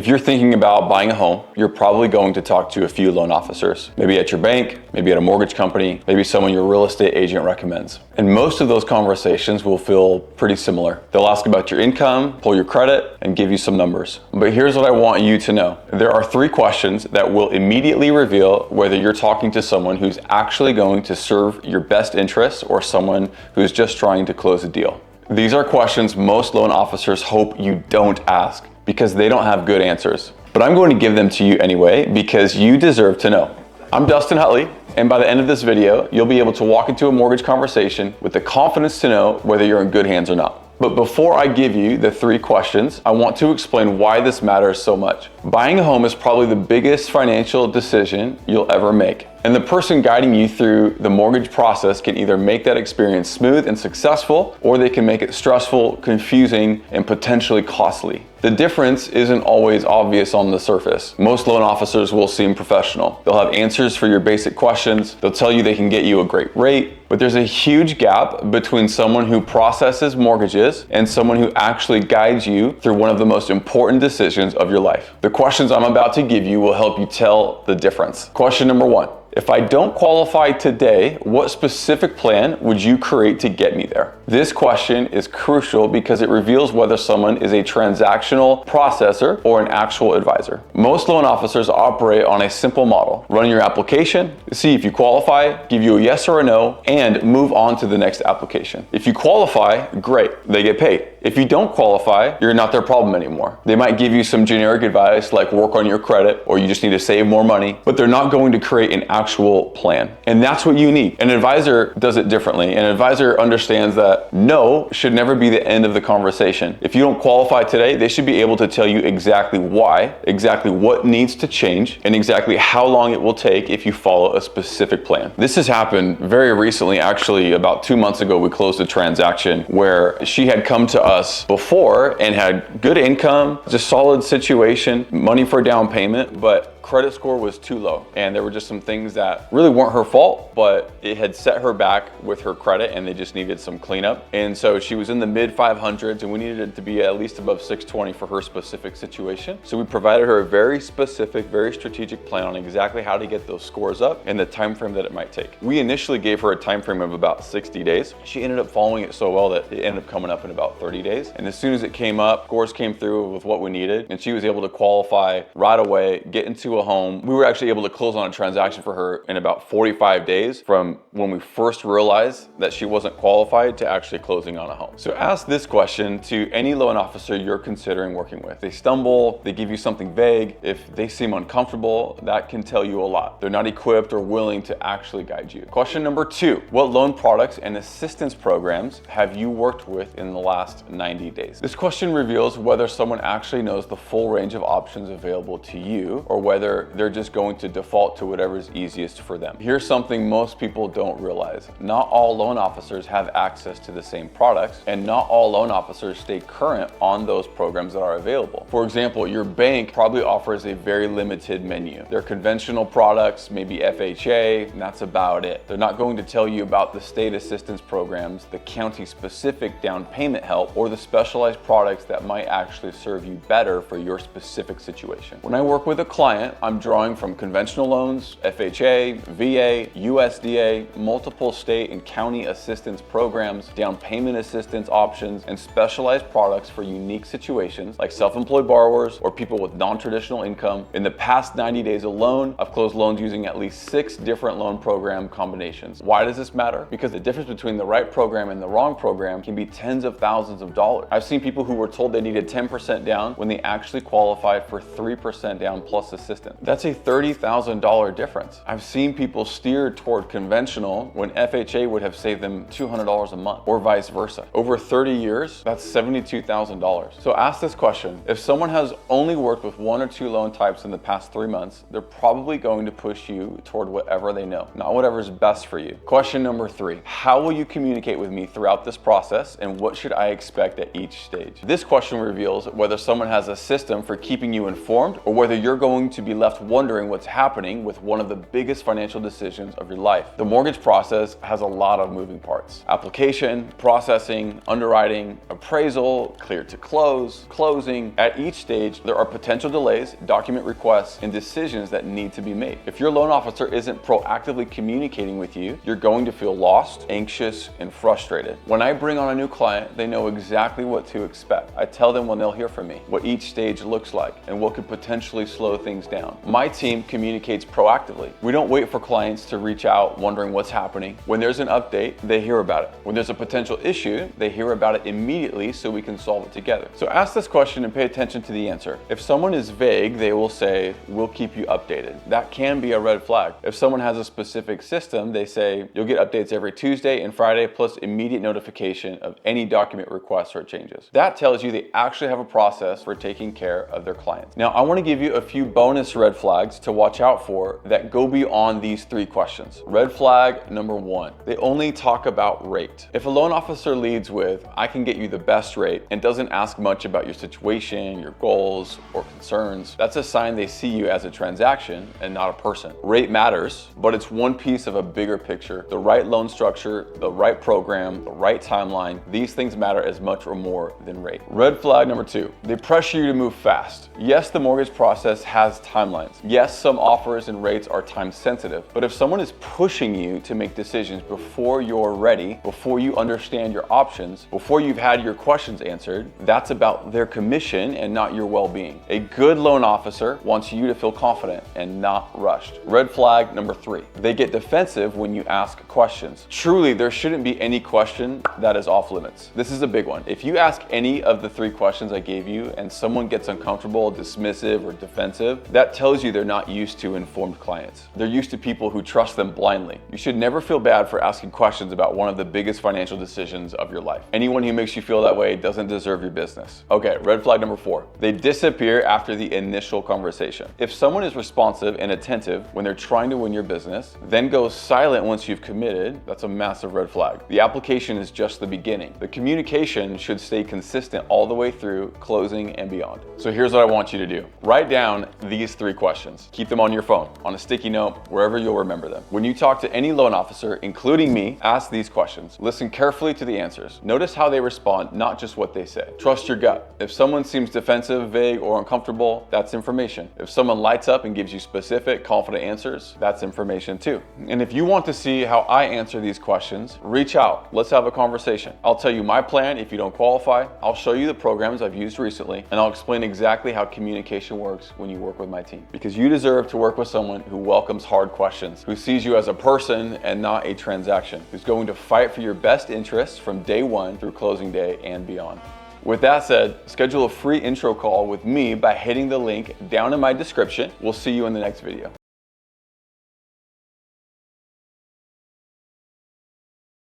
If you're thinking about buying a home, you're probably going to talk to a few loan officers, maybe at your bank, maybe at a mortgage company, maybe someone your real estate agent recommends. And most of those conversations will feel pretty similar. They'll ask about your income, pull your credit, and give you some numbers. But here's what I want you to know. There are 3 questions that will immediately reveal whether you're talking to someone who's actually going to serve your best interests or someone who's just trying to close a deal. These are questions most loan officers hope you don't ask, because they don't have good answers. But I'm going to give them to you anyway, because you deserve to know. I'm Dustin Hutley, and by the end of this video, you'll be able to walk into a mortgage conversation with the confidence to know whether you're in good hands or not. But before I give you the 3 questions, I want to explain why this matters so much. Buying a home is probably the biggest financial decision you'll ever make. And the person guiding you through the mortgage process can either make that experience smooth and successful, or they can make it stressful, confusing, and potentially costly. The difference isn't always obvious on the surface. Most loan officers will seem professional. They'll have answers for your basic questions. They'll tell you they can get you a great rate, but there's a huge gap between someone who processes mortgages and someone who actually guides you through one of the most important decisions of your life. The questions I'm about to give you will help you tell the difference. Question number 1. If I don't qualify today, what specific plan would you create to get me there? This question is crucial because it reveals whether someone is a transactional processor or an actual advisor. Most loan officers operate on a simple model. Run your application, see if you qualify, give you a yes or a no, and move on to the next application. If you qualify, great, they get paid. If you don't qualify, you're not their problem anymore. They might give you some generic advice like work on your credit or you just need to save more money, but they're not going to create an actual plan. And that's what you need. An advisor does it differently. An advisor understands that no should never be the end of the conversation. If you don't qualify today, they should be able to tell you exactly why, exactly what needs to change, and exactly how long it will take if you follow a specific plan. This has happened very recently. Actually, about 2 months ago, we closed a transaction where she had come to us before and had good income, just solid situation, money for a down payment, but credit score was too low. And there were just some things that really weren't her fault, but it had set her back with her credit and they just needed some cleanup. And so she was in the mid 500s and we needed it to be at least above 620 for her specific situation. So we provided her a very specific, very strategic plan on exactly how to get those scores up and the time frame that it might take. We initially gave her a time frame of about 60 days. She ended up following it so well that it ended up coming up in about 30 days. And as soon as it came up, scores came through with what we needed and she was able to qualify right away, get into a home. We were actually able to close on a transaction for her in about 45 days from when we first realized that she wasn't qualified to actually closing on a home. So ask this question to any loan officer you're considering working with. They stumble, they give you something vague. If they seem uncomfortable, that can tell you a lot. They're not equipped or willing to actually guide you. Question number 2, what loan products and assistance programs have you worked with in the last 90 days? This question reveals whether someone actually knows the full range of options available to you or whether they're just going to default to whatever is easiest for them. Here's something most people don't realize. Not all loan officers have access to the same products, and not all loan officers stay current on those programs that are available. For example, your bank probably offers a very limited menu. Their conventional products, maybe FHA, and that's about it. They're not going to tell you about the state assistance programs, the county-specific down payment help, or the specialized products that might actually serve you better for your specific situation. When I work with a client, I'm drawing from conventional loans, FHA, VA, USDA, multiple state and county assistance programs, down payment assistance options, and specialized products for unique situations like self-employed borrowers or people with non-traditional income. In the past 90 days alone, I've closed loans using at least 6 different loan program combinations. Why does this matter? Because the difference between the right program and the wrong program can be tens of thousands of dollars. I've seen people who were told they needed 10% down when they actually qualified for 3% down plus assistance. That's a $30,000 difference. I've seen people steer toward conventional when FHA would have saved them $200 a month, or vice versa. Over 30 years, that's $72,000. So ask this question. If someone has only worked with 1 or 2 loan types in the past 3 months, they're probably going to push you toward whatever they know, not whatever's best for you. Question number 3, how will you communicate with me throughout this process and what should I expect at each stage? This question reveals whether someone has a system for keeping you informed or whether you're going to be be left wondering what's happening with one of the biggest financial decisions of your life. The mortgage process has a lot of moving parts. Application, processing, underwriting, appraisal, clear to close, closing. At each stage, there are potential delays, document requests, and decisions that need to be made. If your loan officer isn't proactively communicating with you, you're going to feel lost, anxious, and frustrated. When I bring on a new client, they know exactly what to expect. I tell them when they'll hear from me, what each stage looks like, and what could potentially slow things down. My team communicates proactively. We don't wait for clients to reach out wondering what's happening. When there's an update, they hear about it. When there's a potential issue, they hear about it immediately so we can solve it together. So ask this question and pay attention to the answer. If someone is vague, they will say, "We'll keep you updated." That can be a red flag. If someone has a specific system, they say, "You'll get updates every Tuesday and Friday, plus immediate notification of any document requests or changes." That tells you they actually have a process for taking care of their clients. Now, I want to give you a few bonus red flags to watch out for that go beyond these 3 questions. Red flag number 1, they only talk about rate. If a loan officer leads with, "I can get you the best rate," and doesn't ask much about your situation, your goals, or concerns, that's a sign they see you as a transaction and not a person. Rate matters, but it's one piece of a bigger picture. The right loan structure, the right program, the right timeline, these things matter as much or more than rate. Red flag number 2, they pressure you to move fast. Yes, the mortgage process has timelines. Yes, some offers and rates are time sensitive, but if someone is pushing you to make decisions before you're ready, before you understand your options, before you've had your questions answered, that's about their commission and not your well-being. A good loan officer wants you to feel confident and not rushed. Red flag number 3, they get defensive when you ask questions. Truly, there shouldn't be any question that is off limits. This is a big one. If you ask any of the 3 questions I gave you and someone gets uncomfortable, dismissive, or defensive, that tells you they're not used to informed clients. They're used to people who trust them blindly. You should never feel bad for asking questions about one of the biggest financial decisions of your life. Anyone who makes you feel that way doesn't deserve your business. Okay, red flag number 4, they disappear after the initial conversation. If someone is responsive and attentive when they're trying to win your business, then goes silent once you've committed, that's a massive red flag. The application is just the beginning. The communication should stay consistent all the way through closing and beyond. So here's what I want you to do. Write down these 3 questions. Keep them on your phone, on a sticky note, wherever you'll remember them. When you talk to any loan officer, including me, ask these questions. Listen carefully to the answers. Notice how they respond, not just what they say. Trust your gut. If someone seems defensive, vague, or uncomfortable, that's information. If someone lights up and gives you specific, confident answers, that's information too. And if you want to see how I answer these questions, reach out. Let's have a conversation. I'll tell you my plan if you don't qualify. I'll show you the programs I've used recently, and I'll explain exactly how communication works when you work with my team. Because you deserve to work with someone who welcomes hard questions, who sees you as a person and not a transaction, who's going to fight for your best interests from day 1 through closing day and beyond. With that said, schedule a free intro call with me by hitting the link down in my description. We'll see you in the next video.